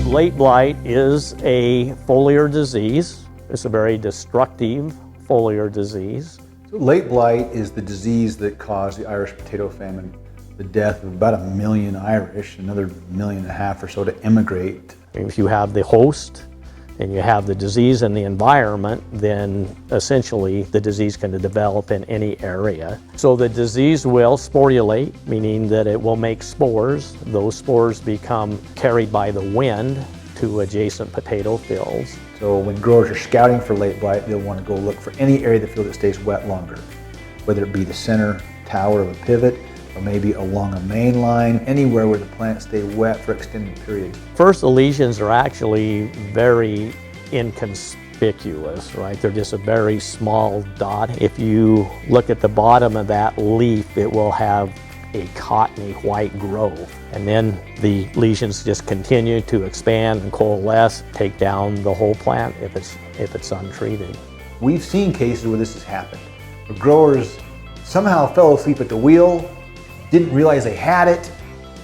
Late blight is a foliar disease. It's a very destructive foliar disease. So late blight is the disease that caused the Irish potato famine, the death of about 1 million Irish, another 1.5 million or so to emigrate. If you have the host and you have the disease in the environment, then essentially the disease can develop in any area. So the disease will sporulate, meaning that it will make spores. Those spores become carried by the wind to adjacent potato fields. So when growers are scouting for late blight, they'll want to go look for any area of the field that stays wet longer, whether it be the center tower of a pivot, or maybe along a main line, anywhere where the plants stay wet for extended periods. First, the lesions are actually very inconspicuous, right? They're just a very small dot. If you look at the bottom of that leaf, it will have a cottony white growth. And then the lesions just continue to expand and coalesce, take down the whole plant if it's untreated. We've seen cases where this has happened, where growers somehow fell asleep at the wheel, didn't realize they had it.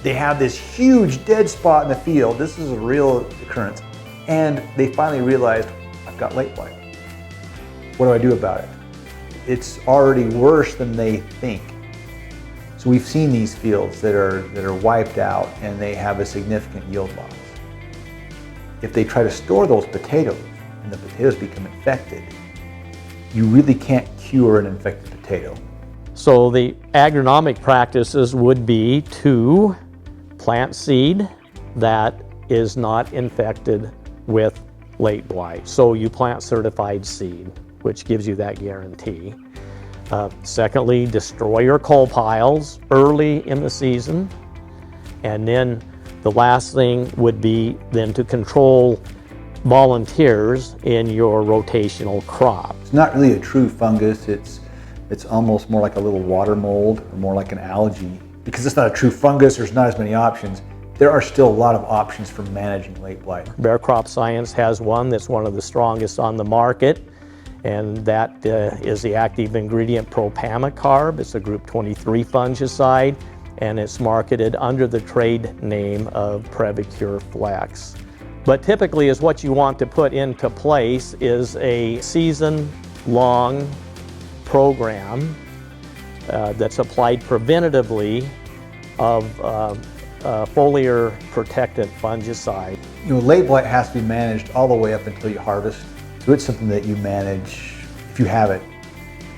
They have this huge dead spot in the field. This is a real occurrence. And they finally realized, I've got late blight. What do I do about it? It's already worse than they think. So we've seen these fields that are wiped out and they have a significant yield loss. If they try to store those potatoes and the potatoes become infected, you really can't cure an infected potato. So the agronomic practices would be to plant seed that is not infected with late blight. So you plant certified seed, which gives you that guarantee. Secondly, destroy your coal piles early in the season. And then the last thing would be then to control volunteers in your rotational crop. It's not really a true fungus. It's almost more like a little water mold or more like an algae. Because it's not a true fungus, there's not as many options. There are still a lot of options for managing late blight. Bear Crop Science has one that's one of the strongest on the market, and that is the active ingredient propamacarb. It's a group 23 fungicide, and it's marketed under the trade name of Premature Flex. But typically is what you want to put into place is a season-long program that's applied preventatively of foliar protectant fungicide. You know, late blight has to be managed all the way up until you harvest. So it's something that you manage, if you have it,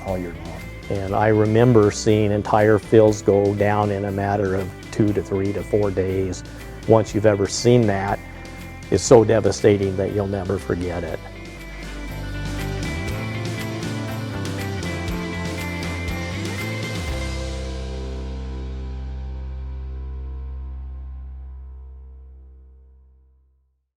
all year long. And I remember seeing entire fields go down in a matter of 2 to 3 to 4 days. Once you've ever seen that, it's so devastating that you'll never forget it.